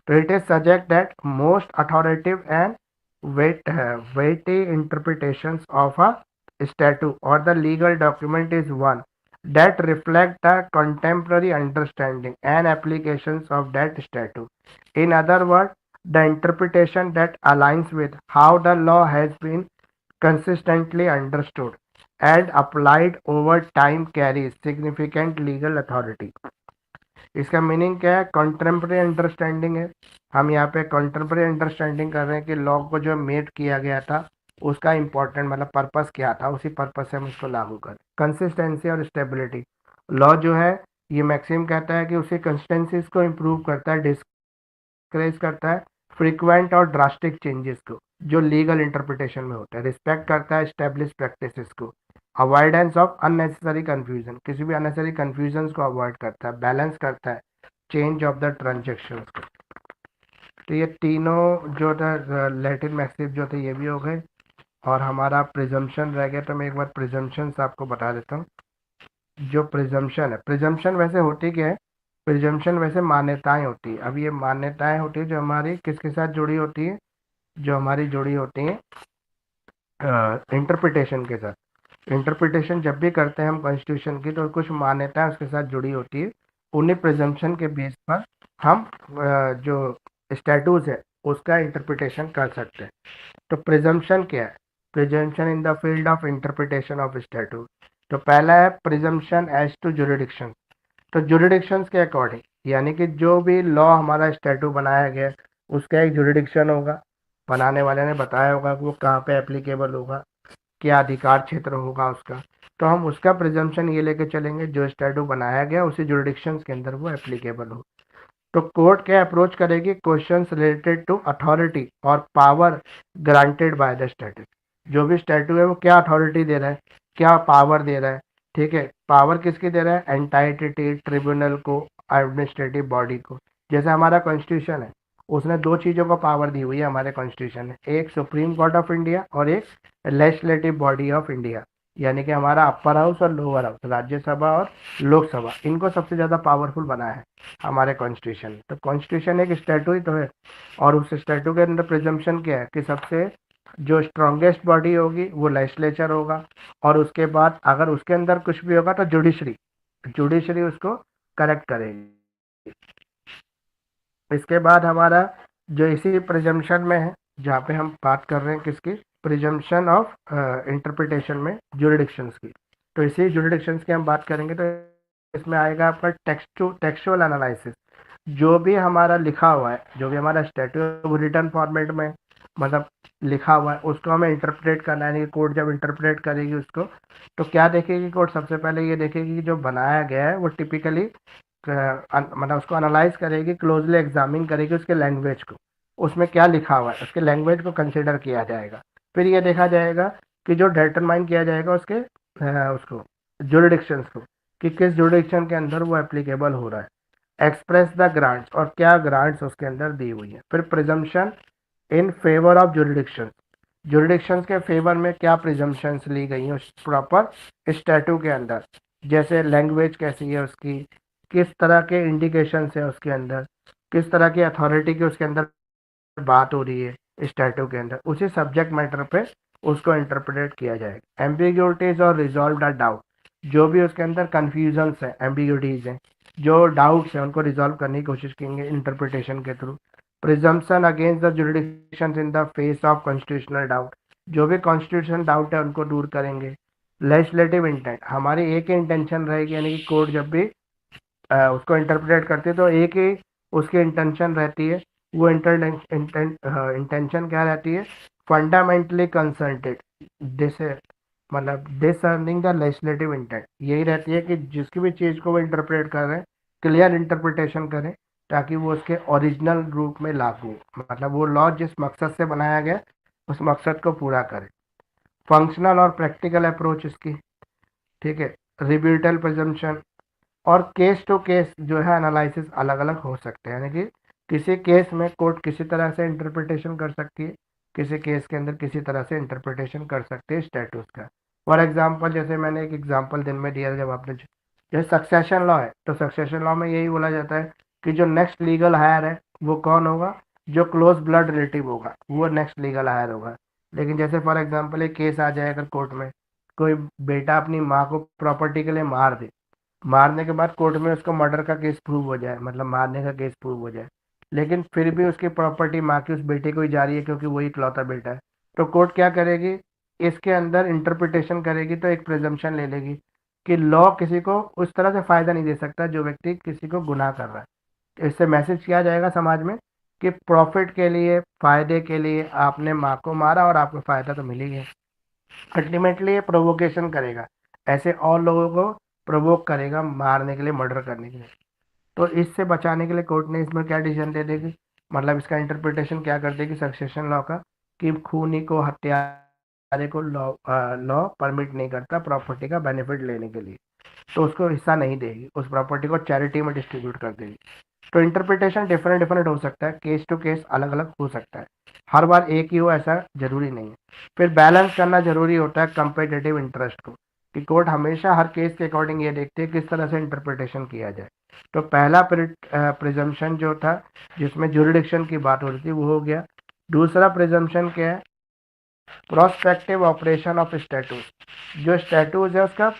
तो it is suggested that most authoritative and weighty interpretations of a statute or the legal document is one that reflect the contemporary understanding and applications of that statute. In other words, the interpretation that aligns with how the law has been consistently understood and applied over time carries significant legal authority। इसका meaning क्या है, contemporary understanding है। हम यहाँ पे contemporary understanding कर रहे हैं कि लॉ को जो मेड किया गया था उसका इंपॉर्टेंट मतलब पर्पस क्या था, उसी पर्पस से हम इसको लागू करें। कंसिस्टेंसी और स्टेबिलिटी, लॉ जो है ये मैक्सिम कहता है कि उसी कंसिस्टेंसीज को इम्प्रूव करता है, डिस्करेज करता है फ्रीक्वेंट और ड्रास्टिक चेंजेस को जो लीगल इंटरप्रिटेशन में होता है, रिस्पेक्ट करता है एस्टेब्लिश प्रैक्टिसेस को, अवॉइडेंस ऑफ अननेसेसरी कंफ्यूजन, किसी भी अननेसेसरी कंफ्यूजन को अवॉइड करता है, बैलेंस करता है चेंज ऑफ द ट्रांजेक्शन को। तो ये तीनों जो था लैटिन मैक्सिम जो थे ये भी हो गए, और हमारा प्रिजम्पशन रह गया। तो मैं एक बार प्रिजम्पशन आपको बता देता हूँ। जो प्रिजम्पशन है, प्रिजम्पशन वैसे होती क्या है, प्रिजम्पशन वैसे मान्यताएं होती है। अब ये मान्यताएं होती है जो हमारी किसके साथ जुड़ी होती है, जो हमारी जुड़ी होती हैं इंटरप्रिटेशन के साथ। इंटरप्रिटेशन जब भी करते हैं हम कॉन्स्टिट्यूशन की तो कुछ मान्यताएं उसके साथ जुड़ी होती है, उन्हीं प्रिजम्पशन के बेस पर हम जो स्टैटूज है उसका इंटरप्रिटेशन कर सकते हैं। तो प्रिजम्पशन क्या है, presumption in the field of interpretation of statues. तो पहला है प्रिजम्पशन एज टू जुरिडिक्शन। तो जुरिडिक्शंस के अकॉर्डिंग, यानी कि जो भी लॉ हमारा स्टैटू बनाया गया उसका एक जुरिडिक्शन होगा, बनाने वाले ने बताया होगा कि वो कहाँ पे एप्लीकेबल होगा, क्या अधिकार क्षेत्र होगा उसका। तो हम उसका प्रिजम्पशन ये लेके चलेंगे जो स्टैटू बनाया गया उसी जुरिडिक्शंस के अंदर वो एप्लीकेबल हो। तो कोर्ट क्या अप्रोच करेगी, क्वेश्चंस रिलेटेड टू अथॉरिटी और power granted by the statue. जो भी स्टैटू है वो क्या अथॉरिटी दे रहा है, क्या पावर दे रहा है। ठीक है, पावर किसकी दे रहा है, एंटाइटी ट्रिब्यूनल को, एडमिनिस्ट्रेटिव बॉडी को। जैसे हमारा कॉन्स्टिट्यूशन है उसने दो चीज़ों को पावर दी हुई है हमारे कॉन्स्टिट्यूशन में, एक सुप्रीम कोर्ट ऑफ इंडिया और एक लेजिस्लेटिव बॉडी ऑफ इंडिया, यानी कि हमारा अपर हाउस और लोअर हाउस, राज्यसभा और लोकसभा, इनको सबसे ज़्यादा पावरफुल बनाया है हमारे कॉन्स्टिट्यूशन में। तो कॉन्स्टिट्यूशन एक स्टैटू ही तो है, और उस स्टैटू के अंदर प्रिजम्पशन क्या है कि सबसे जो स्ट्रॉन्गेस्ट बॉडी होगी वो लेजिस्लेचर होगा, और उसके बाद अगर उसके अंदर कुछ भी होगा तो जुडिशरी, जुडिशरी उसको करेक्ट करेगी। इसके बाद हमारा जो इसी प्रिजम्पशन में है, जहाँ पे हम बात कर रहे हैं किसकी, प्रिजम्पशन ऑफ इंटरप्रिटेशन में जुरिडिक्शंस की। तो इसी जुरिडिक्शंस की हम बात करेंगे। तो इसमें आएगा आपका टेक्सचुअल एनालिसिस। जो भी हमारा लिखा हुआ है, जो भी हमारा स्टैट्यूट रिटर्न फॉर्मेट में, मतलब लिखा हुआ है, उसको हमें इंटरप्रेट करना है। कि कोर्ट जब इंटरप्रेट करेगी उसको, तो क्या देखेगी कोर्ट? सबसे पहले ये देखेगी कि जो बनाया गया है वो टिपिकली, मतलब उसको एनालाइज करेगी, क्लोजली एग्जामिन करेगी उसके लैंग्वेज को, उसमें क्या लिखा हुआ है उसके लैंग्वेज को कंसिडर किया जाएगा। फिर ये देखा जाएगा कि जो डिटरमाइन किया जाएगा उसके उसको जुरिडिक्शंस को, कि किस जुरिडिक्शन के अंदर वो एप्लीकेबल हो रहा है। एक्सप्रेस द ग्रांट्स, और क्या ग्रांट्स उसके अंदर दी हुई है। फिर presumption in favour of jurisdiction, jurisdictions के फेवर में क्या प्रिजम्पशंस ली गई हैं उस प्रॉपर स्टैटू के अंदर, जैसे लैंग्वेज कैसी है उसकी, किस तरह के इंडिकेशंस है उसके अंदर, किस तरह की अथॉरिटी की उसके अंदर बात हो रही है स्टैटू के अंदर, उसी सब्जेक्ट मैटर पे उसको इंटरप्रेट किया जाएगा। एम्बिग्यूटीज और रिजॉल्व द डाउट, जो भी उसके अंदर कन्फ्यूजन्स है, एम्बिग्यूटीज हैं, जो डाउट्स हैं, उनको रिजॉल्व करने की कोशिश करेंगे इंटरप्रिटेशन के through. Presumption against the jurisdictions in the face of constitutional doubt, जो भी कॉन्स्टिट्यूशन डाउट है उनको दूर करेंगे। लेजिस्लेटिव इंटेंट, हमारी एक ही इंटेंशन रहेगी, यानी कि कोर्ट जब भी उसको इंटरप्रेट करती है तो एक ही उसकी इंटेंशन रहती है। वो इंटेंशन क्या रहती है? फंडामेंटली कंसल्टेड दिस, मतलब डिसर्निंग द लेजिस्लेटिव इंटेंट, यही रहती है कि जिसकी भी चीज़ को वो इंटरप्रेट कर रहे हैं, क्लियर इंटरप्रिटेशन करें, ताकि वो उसके ओरिजिनल रूप में लागू हो। मतलब वो लॉ जिस मकसद से बनाया गया उस मकसद को पूरा करे। फंक्शनल और प्रैक्टिकल अप्रोच इसकी, ठीक है। रिब्यूटल प्रिजम्पशन और केस टू केस जो है एनालिसिस अलग अलग हो सकते हैं, यानी कि किसी केस में कोर्ट किसी तरह से इंटरप्रिटेशन कर सकती है, किसी केस के अंदर किसी तरह से इंटरप्रिटेशन कर सकते हैं स्टेटस का। फॉर एग्जांपल, जैसे मैंने एक एग्जांपल दिन में दिया, जब आपने जैसे सक्सेशन लॉ है, तो सक्सेशन लॉ में यही बोला जाता है कि जो नेक्स्ट लीगल हायर है वो कौन होगा? जो क्लोज ब्लड रिलेटिव होगा वो नेक्स्ट लीगल हायर होगा। लेकिन जैसे फॉर एग्जाम्पल एक केस आ जाए अगर कोर्ट में, कोई बेटा अपनी माँ को प्रॉपर्टी के लिए मार दे, मारने के बाद कोर्ट में उसको मर्डर का केस प्रूव हो जाए, मतलब मारने का केस प्रूव हो जाए, लेकिन फिर भी उसकी प्रॉपर्टी माँ की उस बेटे को ही जा रही है क्योंकि वही इकलौता बेटा है, तो कोर्ट क्या करेगी? इसके अंदर इंटरप्रिटेशन करेगी, तो एक प्रिजम्पशन ले लेगी कि लॉ किसी को उस तरह से फायदा नहीं दे सकता जो व्यक्ति किसी को गुनाह कर रहा है। तो इससे मैसेज किया जाएगा समाज में कि प्रॉफिट के लिए, फायदे के लिए आपने माँ को मारा और आपको फायदा तो मिल ही गया। अल्टीमेटली ये प्रोवोकेशन करेगा, ऐसे और लोगों को प्रोवोक करेगा मारने के लिए, मर्डर करने के लिए। तो इससे बचाने के लिए कोर्ट ने इसमें क्या डिसीजन दे देगी, मतलब इसका इंटरप्रिटेशन क्या कर देगी सक्सेशन लॉ का, कि खूनी को, हत्यारे को लॉ लॉ परमिट नहीं करता प्रॉपर्टी का बेनिफिट लेने के लिए, तो उसको हिस्सा नहीं देगी, उस प्रॉपर्टी को चैरिटी में डिस्ट्रीब्यूट कर देगी। तो इंटरप्रिटेशन डिफरेंट डिफरेंट हो सकता है, केस टू केस अलग अलग हो सकता है, हर बार एक ही हो ऐसा जरूरी नहीं है। फिर बैलेंस करना जरूरी होता है कंपेटिटिव इंटरेस्ट को, कि कोर्ट हमेशा हर केस के अकॉर्डिंग ये देखते हैं किस तरह से इंटरप्रिटेशन किया जाए। तो पहला प्रिजम्पशन जो था जिसमें जुरिडिक्शन की बात हो रही थी वो हो गया। दूसरा प्रिजम्पशन क्या है? प्रोस्पेक्टिव ऑपरेशन ऑफ स्टैटूज, जो स्टैटूज है उसका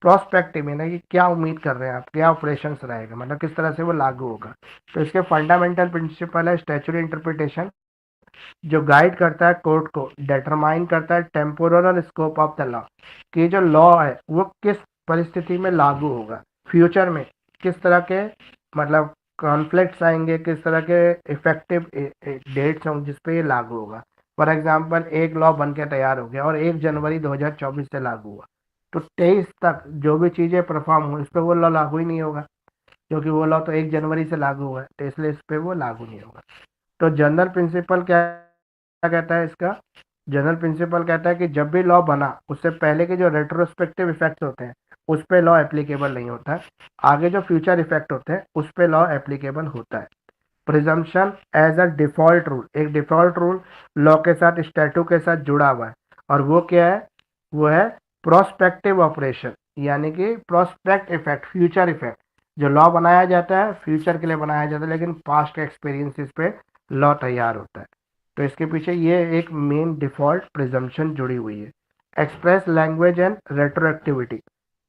प्रोस्पेक्टिव है ना, कि क्या उम्मीद कर रहे हैं आप, क्या ऑपरेशन रहेगा, मतलब किस तरह से वो लागू होगा। तो इसके फंडामेंटल प्रिंसिपल है स्टैचुरी इंटरप्रिटेशन, जो गाइड करता है कोर्ट को, डिटरमाइन करता है temporal scope of the law, कि जो लॉ है वो किस परिस्थिति में लागू होगा, फ्यूचर में किस तरह के, मतलब कॉन्फ्लिक्ट्स आएंगे, किस तरह के इफेक्टिव डेट्स होंगे जिसपे ये लागू होगा। फॉर एग्जांपल एक लॉ बन के तैयार हो गया और 1 जनवरी 2024 से लागू हुआ, तो 23 तक जो भी चीज़ें परफॉर्म हो इस पर वो लॉ लागू ही नहीं होगा, क्योंकि वो लॉ तो 1 जनवरी से लागू हुआ है, तो इसलिए इस पर वो लागू नहीं होगा। तो जनरल प्रिंसिपल क्या कहता है इसका? जनरल प्रिंसिपल कहता है कि जब भी लॉ बना उससे पहले के जो रेट्रोस्पेक्टिव इफेक्ट्स होते हैं उस पे लॉ एप्लीकेबल नहीं होता है, आगे जो फ्यूचर इफेक्ट होते हैं उस पे लॉ एप्लीकेबल होता है। Presumption as a default rule, एक डिफॉल्ट रूल लॉ के साथ, स्टैटू के साथ जुड़ा हुआ है, और वो क्या है? वो है प्रोस्पेक्टिव ऑपरेशन, यानी कि प्रोस्पेक्ट इफेक्ट, फ्यूचर इफेक्ट। जो लॉ बनाया जाता है फ्यूचर के लिए बनाया जाता है, लेकिन पास्ट एक्सपीरियंसेस पे लॉ तैयार होता है। तो इसके पीछे ये एक मेन डिफॉल्ट प्रिजम्पशन जुड़ी हुई है। एक्सप्रेस लैंग्वेज एंड रेट्रोएक्टिविटी,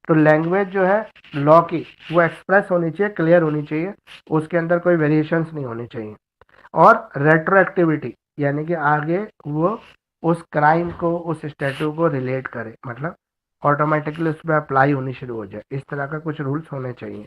तो लैंग्वेज जो है लॉ की वो एक्सप्रेस होनी चाहिए, क्लियर होनी चाहिए, उसके अंदर कोई वेरिएशंस नहीं होनी चाहिए। और रेट्रोएक्टिविटी यानी कि आगे वो उस क्राइम को, उस स्टैटू को रिलेट करे, मतलब ऑटोमेटिकली उस पर अप्लाई होनी शुरू हो जाए, इस तरह का कुछ रूल्स होने चाहिए।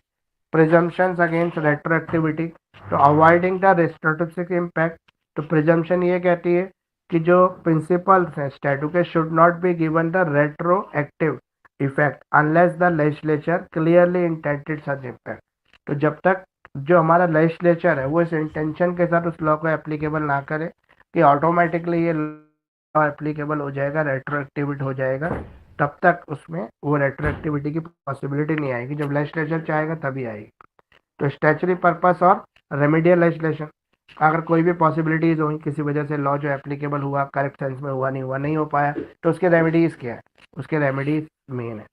प्रिजम्पशंस अगेंस्ट रेट्रोएक्टिविटी, तो अवॉइडिंग द रेट्रोस्पेक्टिव इम्पैक्ट, तो प्रिजम्पशन ये कहती है कि जो प्रिंसिपल्स हैं स्टैटू के should not be given the retroactive effect unless the legislature clearly intended such impact. तो जब तक जो हमारा लेजिस्लेचर है वो इस इंटेंशन के साथ उस लॉ को एप्लीकेबल ना करे कि ऑटोमेटिकली ये लॉ एप्लीकेबल हो जाएगा, रेट्रोएक्टिविटी हो जाएगा, तब तक उसमें वो रेट्रोएक्टिविटी की पॉसिबिलिटी नहीं आएगी। जब लेजिस्लेचर चाहेगा तभी आएगी। तो स्टैचुरी पर्पस और रेमेडियल लेजिस्लेशन, अगर कोई भी पॉसिबिलिटीज हुई किसी वजह से लॉ जो एप्लीकेबल हुआ करेक्ट सेंस में हुआ नहीं हो पाया, तो उसके रेमेडीज क्या है, उसके रेमेडीज मेन है।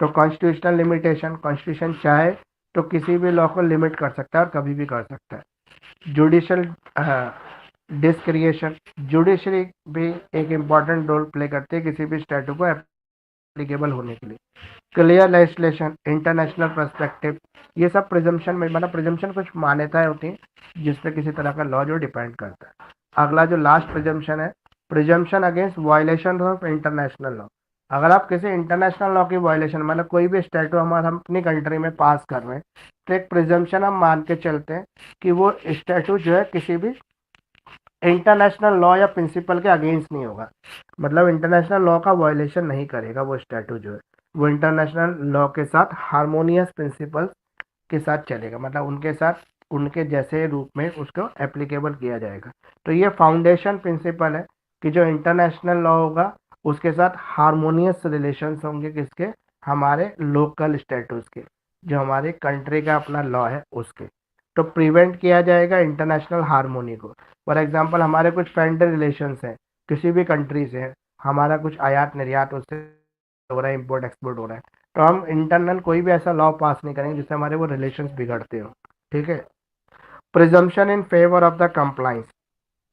तो कॉन्स्टिट्यूशनल लिमिटेशन, कॉन्स्टिट्यूशन चाहे तो किसी भी लॉ को लिमिट कर सकता है और कभी भी कर सकता है। जुडिशल डिस्क्रिएशन, जुडिशरी भी एक इम्पॉर्टेंट रोल प्ले करती है किसी भी स्टैटू को एप्लीकेबल होने के लिए। क्लियर लेजिस्लेशन, इंटरनेशनल पर्सपेक्टिव, ये सब प्रिजम्पशन में, मतलब प्रिजम्पशन कुछ मान्यताएं होती हैं जिस पे किसी तरह का लॉ जो डिपेंड करता है। अगला जो लास्ट प्रिजम्पशन है, presumption against violation of international law. अगर आप किसी इंटरनेशनल लॉ की वायलेशन, मतलब कोई भी स्टैटू हम अपनी कंट्री में पास कर रहे हैं, तो एक प्रिजम्पशन हम मान के चलते हैं कि वो स्टैटू जो है किसी भी इंटरनेशनल लॉ या प्रिंसिपल के अगेंस्ट नहीं होगा, मतलब इंटरनेशनल लॉ का वायलेशन नहीं करेगा वो स्टैटू जो है, वो इंटरनेशनल लॉ के साथ हार्मोनियस प्रिंसिपल्स के साथ चलेगा, मतलब उनके साथ उनके जैसे रूप में उसको एप्लीकेबल किया जाएगा। तो ये फाउंडेशन प्रिंसिपल है कि जो इंटरनेशनल लॉ होगा उसके साथ हार्मोनियस रिलेशंस होंगे, किसके, हमारे लोकल स्टेटस के, जो हमारे कंट्री का अपना लॉ है उसके। तो प्रिवेंट किया जाएगा इंटरनेशनल हार्मोनी को। फॉर एग्जांपल हमारे कुछ फ्रेंड रिलेशंस हैं किसी भी कंट्री से है, हमारा कुछ आयात निर्यात उससे हो रहा है, इम्पोर्ट एक्सपोर्ट हो रहा है, तो हम इंटरनल कोई भी ऐसा लॉ पास नहीं करेंगे जिससे हमारे वो रिलेशंस बिगड़ते हो। ठीक है। Presumption in favour of the compliance,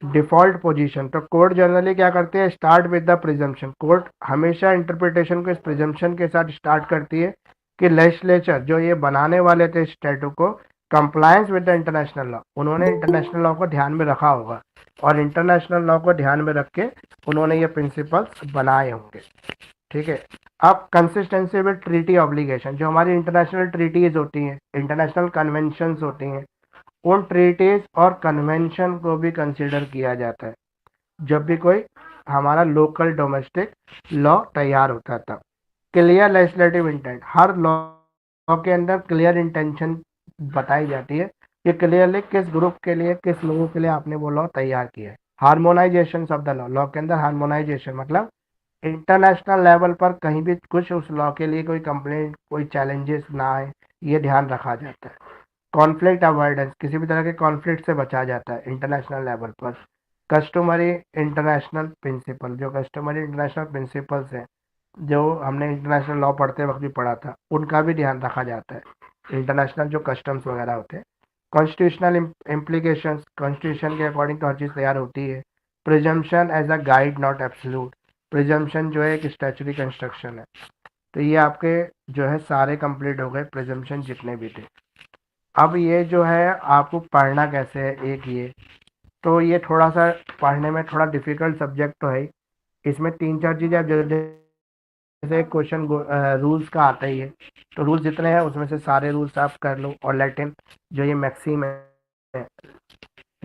default position, तो कोर्ट जनरली क्या करती है, start with the presumption. Court हमेशा इंटरप्रिटेशन को इस प्रिजम्पशन के साथ स्टार्ट करती है कि लेजिस्लेचर जो ये बनाने वाले थे स्टैटू को, compliance with the international law, उन्होंने इंटरनेशनल लॉ को ध्यान में रखा होगा और इंटरनेशनल लॉ को ध्यान में रख के उन्होंने ये प्रिंसिपल्स बनाए होंगे। ठीक है। अब कंसिस्टेंसी विद ट्रीटी ऑब्लिगेशन, जो हमारी इंटरनेशनल ट्रीटीज होती हैं, इंटरनेशनल कन्वेंशंस होती हैं, उन ट्रीटीज और कन्वेंशन को भी कंसिडर किया जाता है जब भी कोई हमारा लोकल डोमेस्टिक लॉ तैयार होता था। क्लियर लेजिस्लेटिव इंटेंट, हर लॉ के अंदर क्लियर इंटेंशन बताई जाती है कि क्लियरली किस ग्रुप के लिए, किस लोगों के लिए आपने वो लॉ तैयार किया है। Harmonisation of the law, law के अंदर हार्मोनाइजेशन मतलब इंटरनेशनल लेवल पर कहीं भी कुछ उस लॉ के लिए कोई कंप्लेंट, कोई चैलेंजेस ना आए, ये ध्यान रखा जाता है। कॉन्फ्लिक्ट अवॉइडेंस, किसी भी तरह के कॉन्फ्लिक्ट से बचा जाता है इंटरनेशनल लेवल पर। कस्टमरी इंटरनेशनल प्रिंसिपल, जो कस्टमरी इंटरनेशनल प्रिंसिपल्स हैं जो हमने इंटरनेशनल लॉ पढ़ते वक्त भी पढ़ा था, उनका भी ध्यान रखा जाता है। इंटरनेशनल जो कस्टम्स वगैरह होते हैं। कॉन्स्टिट्यूशनल इम्प्लीकेशंस, कॉन्स्टिट्यूशन के अकॉर्डिंग तो हर चीज़ तैयार होती है। Presumption as a guide not absolute, presumption जो है एक स्टैचुरी कंस्ट्रक्शन है। तो ये आपके जो है सारे कंप्लीट हो गए प्रिजम्पशन जितने भी थे। अब ये जो है आपको पढ़ना कैसे है, एक ये, तो ये थोड़ा सा पढ़ने में थोड़ा डिफिकल्ट सब्जेक्ट तो है ही। इसमें 3-4 चीज़ें आप जैसे क्वेश्चन रूल्स का आता ही है, तो रूल्स जितने हैं उसमें से सारे रूल्स आप कर लो, और लैटिन जो ये मैक्सिम है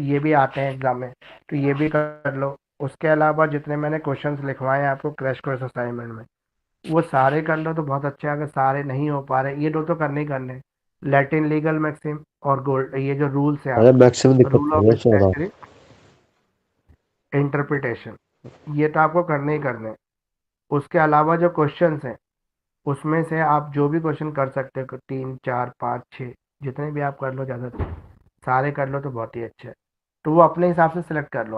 ये भी आते हैं एग्जाम में, तो ये भी कर लो। उसके अलावा जितने मैंने क्वेश्चंस लिखवाए हैं आपको क्रैश कोर्स असाइनमेंट में, वो सारे कर लो तो बहुत अच्छा है। अगर सारे नहीं हो पा रहे, ये दो तो करने ही करने, लैटिन लीगल मैक्सिम और गोल्ड, ये जो रूल्स है अरे आपके, मैक्सिमम दिक्कत रूल नहीं ऑफ है सारा। स्टैचुरी इंटरप्रिटेशन, ये तो आपको करने ही करने हैं। उसके अलावा जो क्वेश्चंस हैं उसमें से आप जो भी क्वेश्चन कर सकते हो, 3, 4, 5, 6 जितने भी आप कर लो, ज़्यादा सारे कर लो तो बहुत ही अच्छा है। तो वो अपने हिसाब से सिलेक्ट कर लो।